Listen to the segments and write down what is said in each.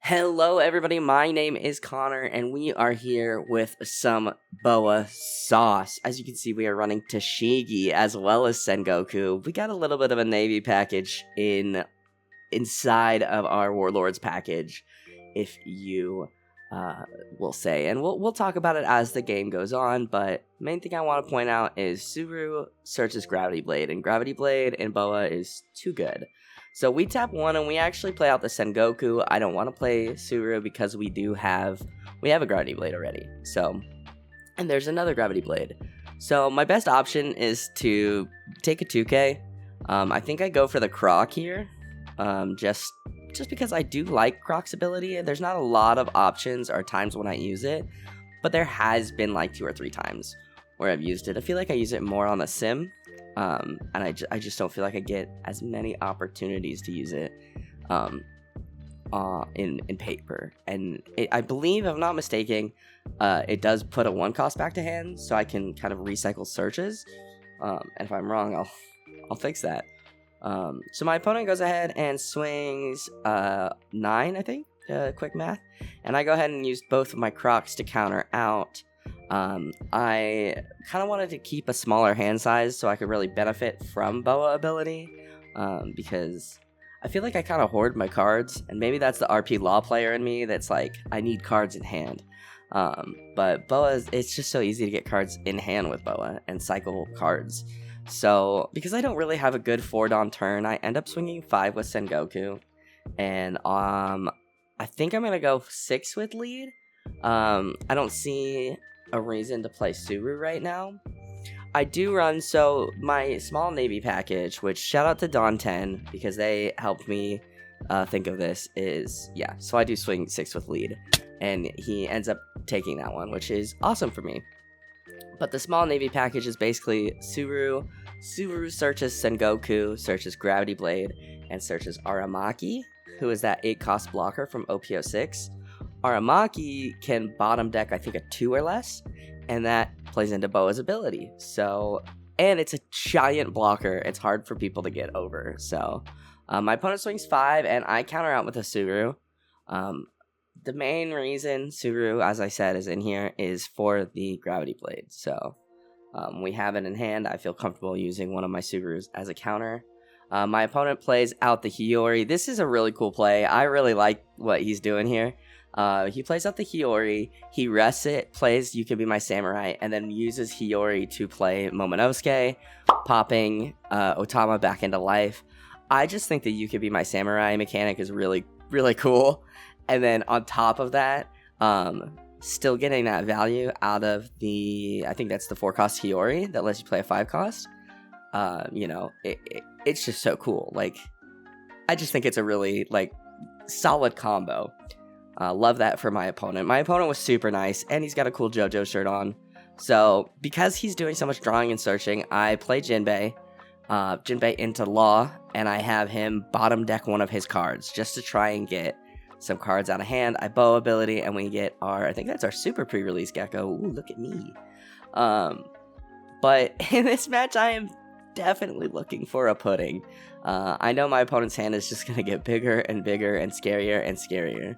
Hello everybody, my name is Connor and we are here with some Boa sauce. As you can see, we are running Tashigi as well as Sengoku. We got a little bit of a Navy package inside of our Warlords package, if you will say. And we'll talk about it as the game goes on, but main thing I want to point out is Suru searches Gravity Blade, and Gravity Blade in Boa is too good. So we tap one and we actually play out the Sengoku. I don't want to play Suru because we have a Gravity Blade already. So, and there's another Gravity Blade. So my best option is to take a 2K. I think I go for the Croc here. Just because I do like Croc's ability. There's not a lot of options or times when I use it, but there has been like 2 or 3 times where I've used it. I feel like I use it more on the sim. And I just don't feel like I get as many opportunities to use it in paper. And I believe, if I'm not mistaken, it does put a 1 cost back to hand, so I can kind of recycle searches. And if I'm wrong, I'll fix that. So my opponent goes ahead and swings 9, I think, quick math. And I go ahead and use both of my Crocs to counter out. I kind of wanted to keep a smaller hand size so I could really benefit from Boa ability, because I feel like I kind of hoard my cards, and maybe that's the RP law player in me that's like, I need cards in hand. But Boa, it's just so easy to get cards in hand with Boa and cycle cards. So, because I don't really have a good 4-Don turn, I end up swinging 5 with Sengoku, and I think I'm going to go 6 with lead. I don't see a reason to play Suru right now. I do run, so my small Navy package, which shout out to Don 10 because they helped me think of this, is, yeah, so I do swing 6 with lead, and he ends up taking that one, which is awesome for me. But the small Navy package is basically Suru searches Sengoku, searches Gravity Blade, and searches Aramaki, who is that 8 cost blocker from OP07. Aramaki can bottom deck, I think, a 2 or less, and that plays into Boa's ability. So, and it's a giant blocker. It's hard for people to get over. So, my opponent swings 5, and I counter out with a Suru. The main reason Suru, as I said, is in here is for the Gravity Blade. So, we have it in hand. I feel comfortable using one of my Surus as a counter. My opponent plays out the Hiyori. This is a really cool play. I really like what he's doing here. He plays out the Hiyori, he rests it, plays You Could Be My Samurai, and then uses Hiyori to play Momonosuke, popping Otama back into life. I just think the You Could Be My Samurai mechanic is really, really cool. And then on top of that, still getting that value out of I think that's the 4 cost Hiyori that lets you play a 5 cost. It's just so cool. Like, I just think it's a really, like, solid combo. Love that for my opponent. My opponent was super nice, and he's got a cool JoJo shirt on. So, because he's doing so much drawing and searching, I play Jinbei into Law, and I have him bottom deck one of his cards, just to try and get some cards out of hand. I Bow ability, and we get I think that's our super pre-release Gecko. Ooh, look at me. But in this match, I am definitely looking for a pudding. I know my opponent's hand is just going to get bigger and bigger and scarier and scarier.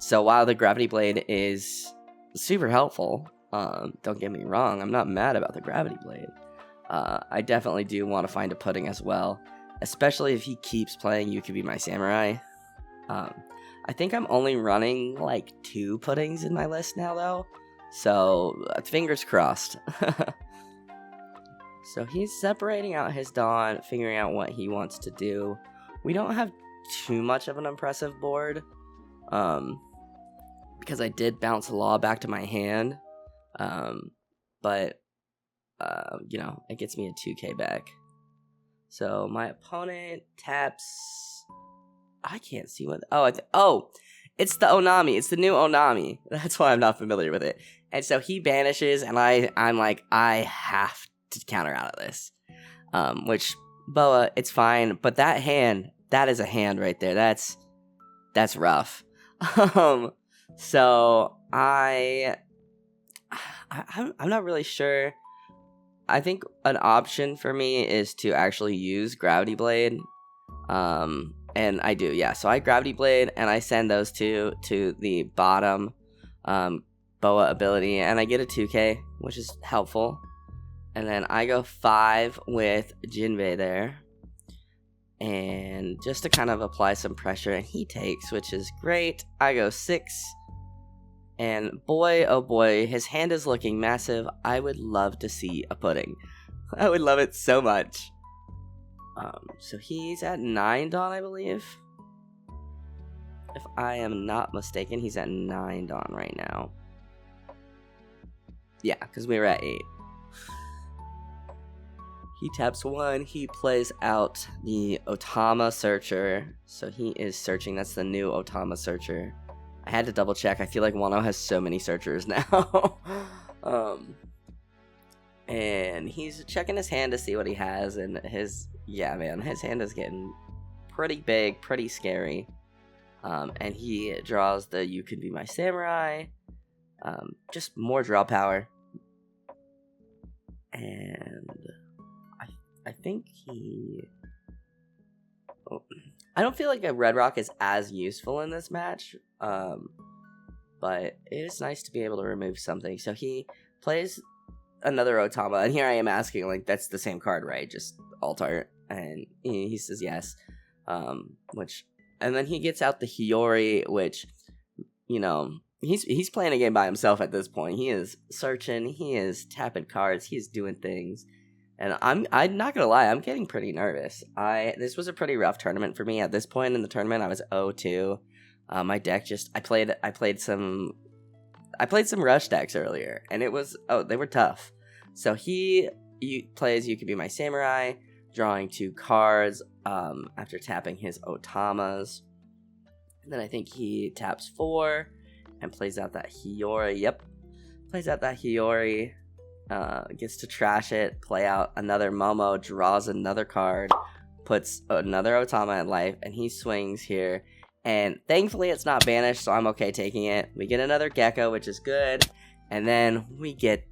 So while the Gravity Blade is super helpful, don't get me wrong, I'm not mad about the Gravity Blade. I definitely do want to find a pudding as well, especially if he keeps playing You Could Be My Samurai. I think I'm only running like 2 puddings in my list now though, so fingers crossed. So he's separating out his Dawn, figuring out what he wants to do. We don't have too much of an impressive board. Because I did bounce a Law back to my hand, but it gets me a 2K back. So my opponent taps. I can't see what. It's the Onami. It's the new Onami. That's why I'm not familiar with it. And so he banishes, and I'm like, I have to counter out of this. Which Boa, it's fine, but that is a hand right there. That's rough. So I'm not really sure. I think an option for me is to actually use Gravity Blade, And I do, yeah. So I Gravity Blade, and I send those two to the bottom Boa ability, and I get a 2k, which is helpful. And then I go 5 with Jinbei there. And just to kind of apply some pressure, and he takes, which is great. I go 6. And boy, oh boy, his hand is looking massive. I would love to see a pudding. I would love it so much. So he's at 9 Dawn, I believe. If I am not mistaken, he's at 9 Dawn right now. Yeah, because we were at 8. He taps 1. He plays out the Otama Searcher. So he is searching. That's the new Otama Searcher. I had to double check. I feel like Wano has so many searchers now. And he's checking his hand to see what he has. And his hand is getting pretty big, pretty scary. And he draws the You Can Be My Samurai. Just more draw power. And I think I don't feel like a Red Rock is as useful in this match. But it is nice to be able to remove something. So he plays another Otama, and here I am asking, like, that's the same card, right? Just alt art. And he says yes. And then he gets out the Hiyori, which, you know, he's playing a game by himself at this point. He is searching, he is tapping cards, he is doing things. And I'm not gonna lie, I'm getting pretty nervous. This was a pretty rough tournament for me. At this point in the tournament, I was 0-2. My deck just I played some rush decks earlier, and they were tough. So he plays You Could Be My Samurai, drawing 2 cards after tapping his Otamas. And then I think he taps 4 and plays out that Hiyori. Yep, plays out that Hiyori. Gets to trash it, play out another Momo, draws another card, puts another Otama in life, and he swings here. And thankfully it's not banished, so I'm okay taking it. We get another Gecko, which is good, and then we get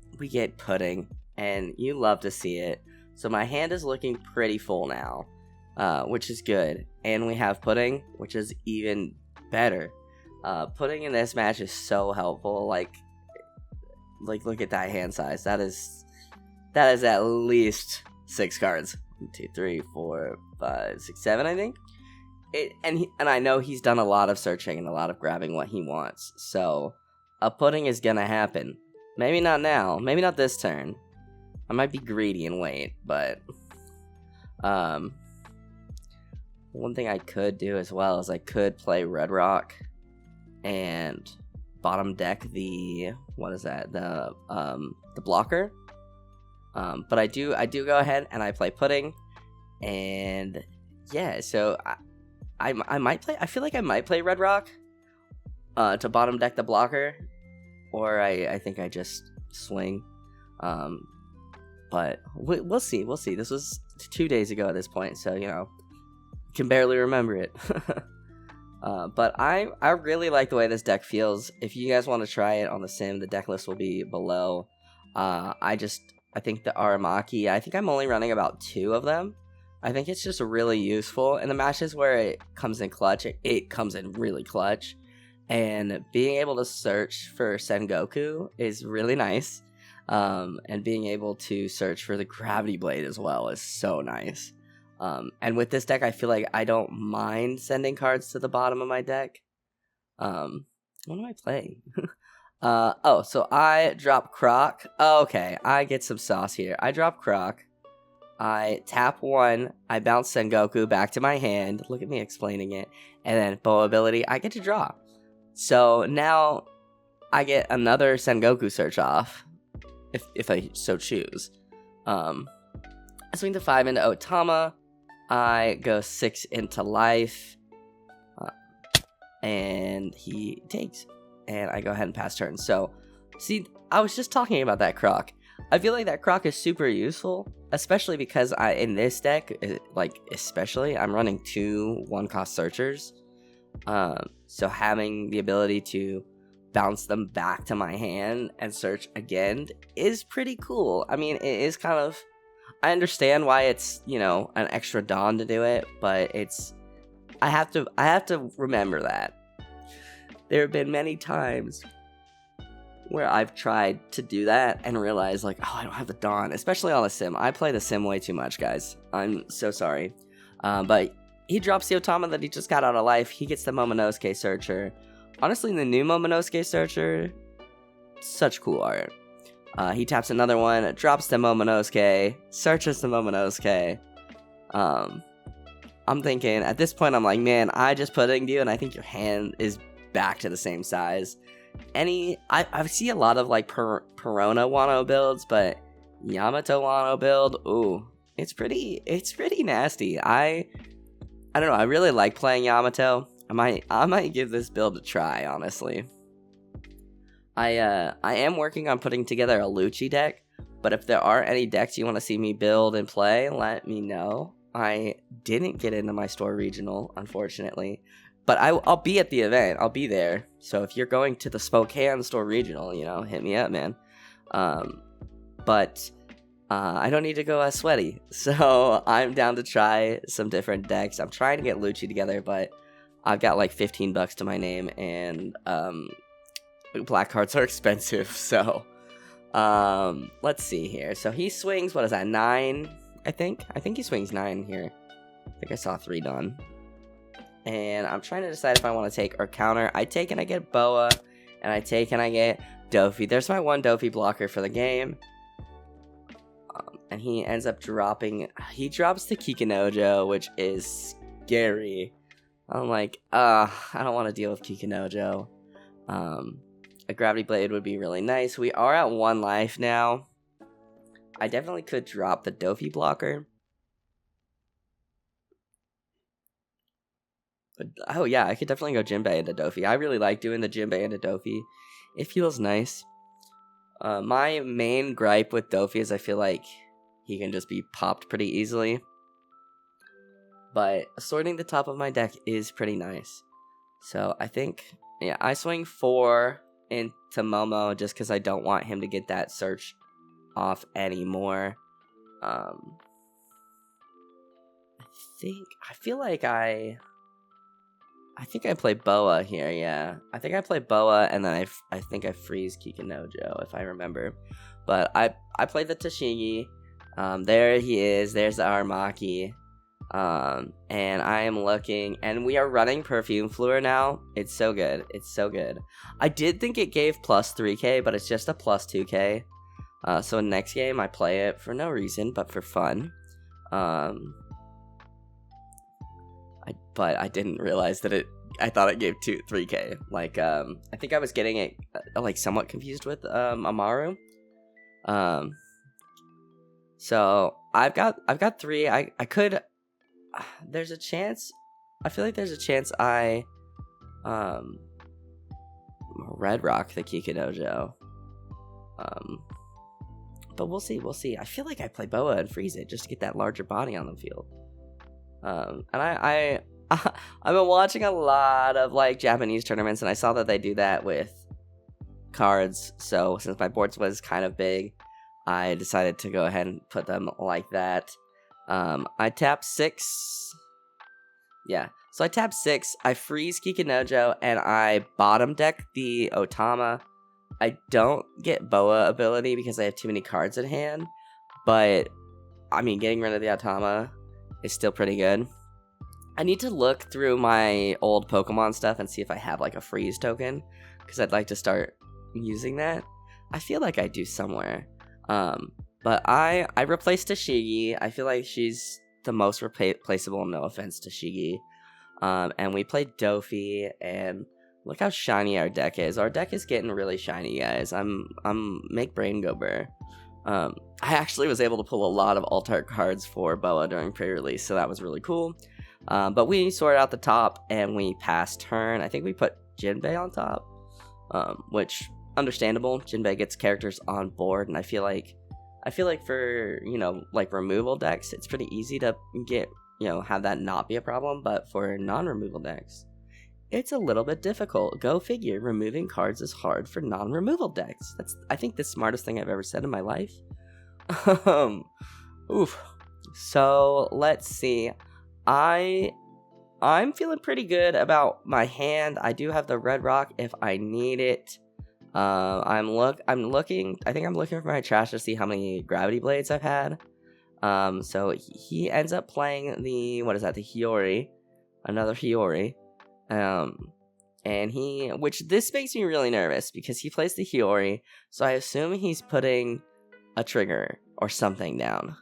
Pudding, and you love to see it. So my hand is looking pretty full now, which is good. And we have Pudding, which is even better. Pudding in this match is so helpful. Like look at that hand size. That is at least 6 cards. 1, 2, 3, 4, 5, 6, 7, I think. And I know he's done a lot of searching and a lot of grabbing what he wants. So a Pudding is gonna happen. Maybe not now. Maybe not this turn. I might be greedy and wait, but one thing I could do as well is I could play Red Rock and bottom deck the blocker. But I do go ahead and I play Pudding, and yeah, so I might play. I feel like I might play Red Rock to bottom deck the blocker, or I think I just swing. But we'll see. We'll see. This was 2 days ago at this point, so you know, can barely remember it. But I really like the way this deck feels. If you guys want to try it on the sim, the deck list will be below. I think the Aramaki, I think I'm only running about 2 of them. I think it's just really useful in the matches where it comes in clutch. It comes in really clutch, and being able to search for Sengoku is really nice. And being able to search for the Gravity Blade as well is so nice. And with this deck, I feel like I don't mind sending cards to the bottom of my deck. What am I playing? So I drop Croc. Okay, I get some sauce here. I drop Croc. I tap 1. I bounce Sengoku back to my hand. Look at me explaining it. And then Boa ability, I get to draw. So now I get another Sengoku search off, if I so choose. I swing to 5 into Otama. I go 6 into life, and he takes, and I go ahead and pass turn. So, see, I was just talking about that Croc. I feel like that Croc is super useful, especially because in this deck, I'm running 2 1-cost searchers. So having the ability to bounce them back to my hand and search again is pretty cool. I mean, it is kind of, I understand why it's, you know, an extra Dawn to do it, but it's I have to remember that. There have been many times where I've tried to do that and realized, like, oh, I don't have the Dawn, especially on the Sim. I play the Sim way too much, guys. I'm so sorry. But he drops the Otama that he just got out of life. He gets the Momonosuke Searcher. Honestly, the new Momonosuke Searcher, such cool art. He taps another one, drops the Momonosuke, searches the Momonosuke. I'm thinking, at this point, I'm like, man, I just puddinged you, and I think your hand is back to the same size. I see a lot of, like, Perona Wano builds, but Yamato Wano build, ooh, it's pretty nasty. I don't know, I really like playing Yamato. I might give this build a try, honestly. I am working on putting together a Lucci deck, but if there are any decks you want to see me build and play, let me know. I didn't get into my store regional, unfortunately, but I'll be at the event. I'll be there. So if you're going to the Spokane store regional, you know, hit me up, man. But I don't need to go as sweaty, so I'm down to try some different decks. I'm trying to get Lucci together, but I've got like $15 to my name, and black cards are expensive, so let's see here. So he swings, what is that, 9? I think he swings 9 here. I think I saw 3 done. And I'm trying to decide if I want to take or counter. I take and I get Boa, and I take and I get Dofi. There's my one Dofi blocker for the game. And he ends up dropping, he drops the Kikinojo, which is scary. I'm like, I don't want to deal with Kikinojo. A Gravity Blade would be really nice. We are at 1 life now. I definitely could drop the Dofi blocker. But, oh yeah, I could definitely go Jinbei into Dofi. I really like doing the Jinbei into Dofi. It feels nice. My main gripe with Dofi is I feel like he can just be popped pretty easily. But sorting the top of my deck is pretty nice. So I think, yeah, I swing 4 into Momo just because I don't want him to get that search off anymore. I think I play Boa here, yeah. I think I play Boa, and then I think I freeze Kikinojo, if I remember. But I play the Tashigi. There he is. There's the Aramaki. And I am looking, and we are running Perfume Fluor now. It's so good. It's so good. I did think it gave plus 3k, but it's just a plus 2k. So next game I play it for no reason, but for fun. But I didn't realize that I thought it gave 3k. Like, I think I was getting it, like, somewhat confused with, Amaru. So I've got 3. I could, there's a chance, I feel like there's a chance I, Red Rock the Kikinojo. But we'll see. I feel like I play Boa and freeze it just to get that larger body on the field. And I've been watching a lot of, like, Japanese tournaments, and I saw that they do that with cards. So since my board was kind of big, I decided to go ahead and put them like that. I tap 6. Yeah, so I tap 6. I freeze Kikinojo, and I bottom deck the Otama. I don't get Boa ability because I have too many cards in hand. But, I mean, getting rid of the Otama is still pretty good. I need to look through my old Pokemon stuff and see if I have, like, a freeze token, because I'd like to start using that. I feel like I do somewhere. But I replaced Tashigi. I feel like she's the most replaceable, no offense to Shigi. And we played Dofi, and look how shiny our deck is. Our deck is getting really shiny, guys. I'm make brain go burr. I actually was able to pull a lot of alt-art cards for Boa during pre-release, so that was really cool. But we sorted out the top, and we passed turn. I think we put Jinbei on top, which, understandable. Jinbei gets characters on board, and I feel like for, you know, like, removal decks, it's pretty easy to get, you know, have that not be a problem, but for non-removal decks, it's a little bit difficult. Go figure, removing cards is hard for non-removal decks. That's, I think, the smartest thing I've ever said in my life. Oof. So, let's see. I I'm feeling pretty good about my hand. I do have the red rock if I need it. I'm looking for my trash to see how many gravity blades I've had. So he ends up playing the, what is that, the Hiyori, another Hiyori. And which this makes me really nervous because he plays the Hiyori, so I assume he's putting a trigger or something down.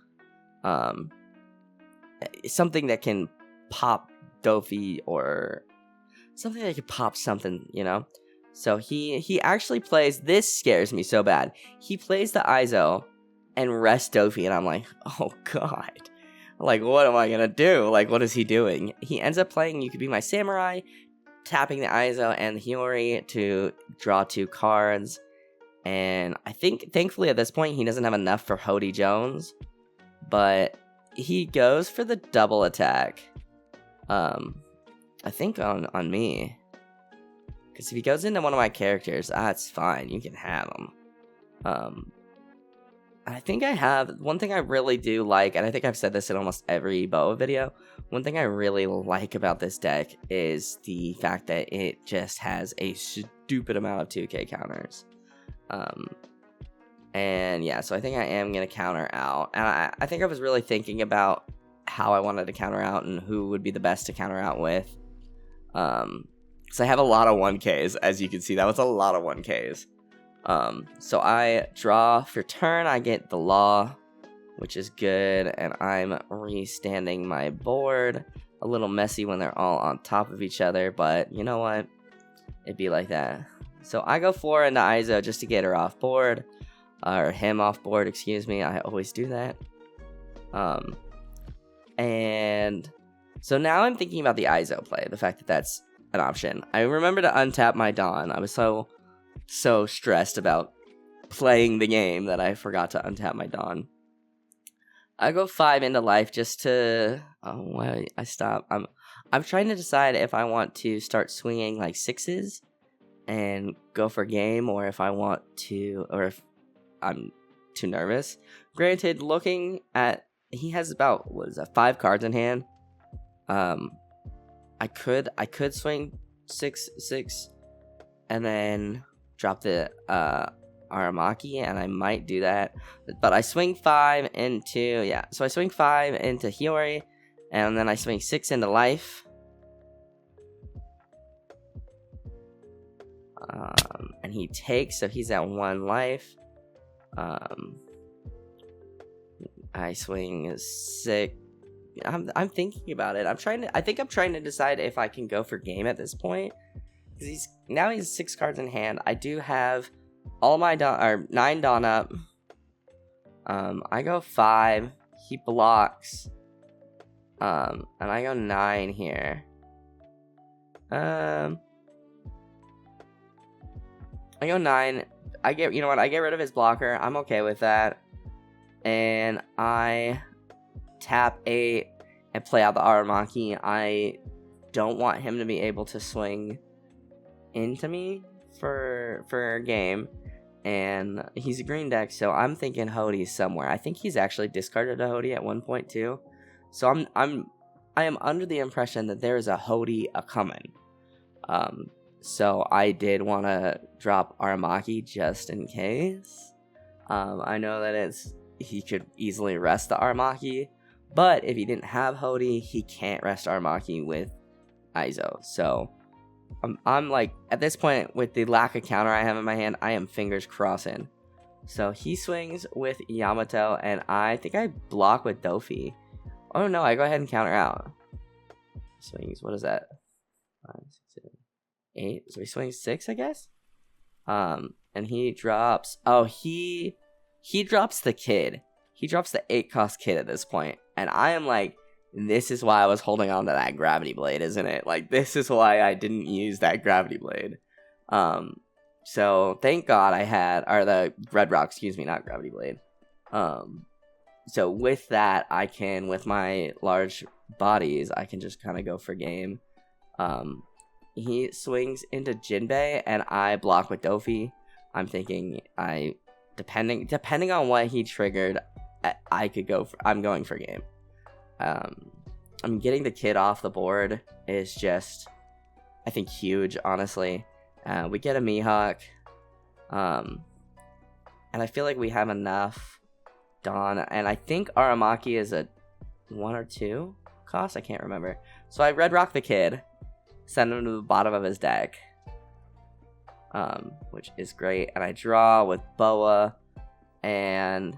Something that can pop Dofi or something that can pop something, you know? So he actually plays, this scares me so bad. He plays the Izo and rests Dofi, and I'm like, oh god. Like, what am I gonna do? Like, what is he doing? He ends up playing You Could Be My Samurai, tapping the Izo and the Hiyori to draw 2 cards. And I think, thankfully at this point, he doesn't have enough for Hody Jones. But he goes for the double attack. I think on me. Because if he goes into one of my characters, that's fine. You can have him. I think I have, one thing I really do like, and I think I've said this in almost every Boa video, one thing I really like about this deck is the fact that it just has a stupid amount of 2k counters. And yeah, so I think I am going to counter out. And I think I was really thinking about how I wanted to counter out and who would be the best to counter out with. Because I have a lot of 1Ks, as you can see. That was a lot of 1Ks. So I draw for turn. I get the Law, which is good. And I'm restanding my board. A little messy when they're all on top of each other. But you know what? It'd be like that. So I go 4 into Izo just to get her off board. Or him off board, excuse me. I always do that. And so now I'm thinking about the Izo play. The fact that that's an option. I remember to untap my Dawn. I was so stressed about playing the game that I forgot to untap my Dawn. I go 5 into life just to... Oh, wait, I stop. I'm trying to decide if I want to start swinging like 6s and go for game, or if I want to... Or if I'm too nervous. Granted, looking at... He has about, 5 cards in hand. I could swing 6 and then drop the Aramaki, and I might do that. But I swing 5 into, so I swing 5 into Hiyori, and then I swing 6 into life. And he takes, so he's at 1 life. I swing 6. I'm thinking about it. I think I'm trying to decide if I can go for game at this point. Because he's 6 cards in hand. I do have all my 9 Dawn up. I go 5. He blocks. And I go 9 here. I go 9. I get rid of his blocker. I'm okay with that. And I tap 8 and play out the Aramaki. I don't want him to be able to swing into me for a game. And he's a green deck, so I'm thinking Hody somewhere. I think he's actually discarded a Hody at one point too. So I am under the impression that there is a Hody a-coming. So I did want to drop Aramaki just in case. I know that he could easily rest the Aramaki, but if he didn't have Hody, he can't rest Aramaki with Izo. So I'm like, at this point, with the lack of counter I have in my hand, I am fingers crossing. So he swings with Yamato, and I think I block with Dofi. Oh no, I go ahead and counter out. Swings, what is that? 5, 6, 7, 8. So he swings 6, I guess? And he drops... Oh, he drops the kid. He drops the 8-cost kid at this point. And I am like, this is why I was holding on to that gravity blade, isn't it? Like, this is why I didn't use that gravity blade. So thank God I had, or the red rock, excuse me, not gravity blade. So with that, I can, with my large bodies, I can just kind of go for game. He swings into Jinbei, and I block with Dofi. I'm thinking depending on what he triggered, I could go for, I'm going for game. getting the kid off the board is just, I think, huge, honestly. We get a Mihawk, and I feel like we have enough Dawn, and I think Aramaki is a 1 or 2 cost, I can't remember. So I Red Rock the kid, send him to the bottom of his deck, which is great, and I draw with Boa, and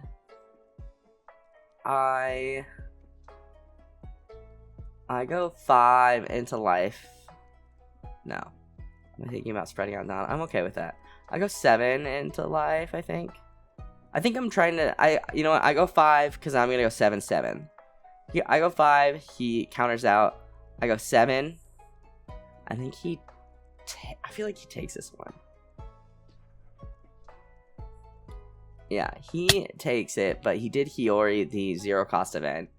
I go 5 into life. No, I'm thinking about spreading out Dawn. I'm okay with that. I go 7 into life, I think. I'm trying to, you know what, I go 5 because I'm going to go 7-7. I go 5, he counters out. I go 7. I think I feel like he takes this one. Yeah, he takes it, but he did Hiyori, the 0 cost event.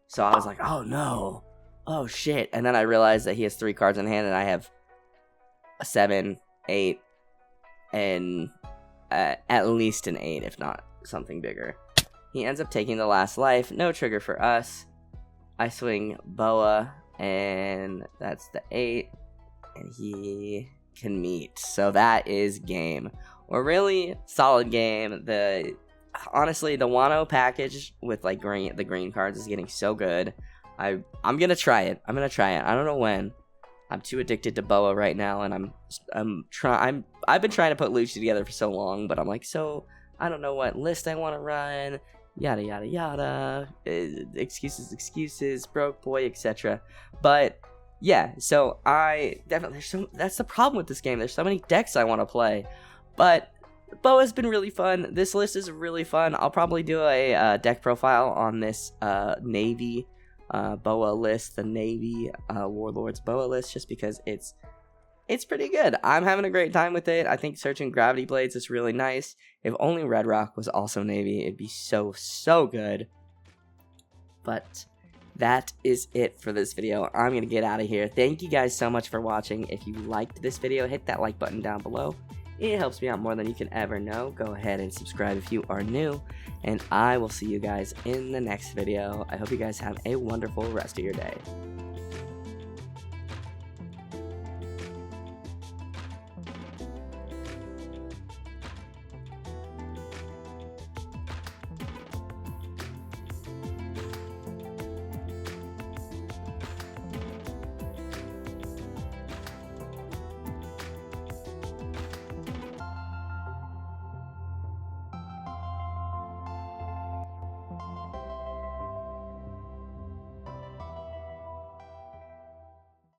So I was like, oh no. Oh shit. And then I realized that he has 3 cards in hand, and I have a 7, 8, and at least an 8, if not something bigger. He ends up taking the last life. No trigger for us. I swing Boa, and that's the 8, and he can meet. So that is game. A really solid game. Honestly, the Wano package with like the green cards is getting so good. I'm gonna try it. I don't know when. I'm too addicted to Boa right now, and I've been trying to put Luchi together for so long, but I'm like, so I don't know what list I want to run. Yada yada yada. Excuses, broke boy, etc. But yeah, so that's the problem with this game. There's so many decks I want to play. But Boa's been really fun. This list is really fun. I'll probably do a deck profile on this Navy Boa list, the Navy Warlords Boa list, just because it's pretty good. I'm having a great time with it. I think searching Gravity Blades is really nice. If only Red Rock was also Navy, it'd be so good. But that is it for this video. I'm going to get out of here. Thank you guys so much for watching. If you liked this video, hit that like button down below. It helps me out more than you can ever know. Go ahead and subscribe if you are new, and I will see you guys in the next video. I hope you guys have a wonderful rest of your day.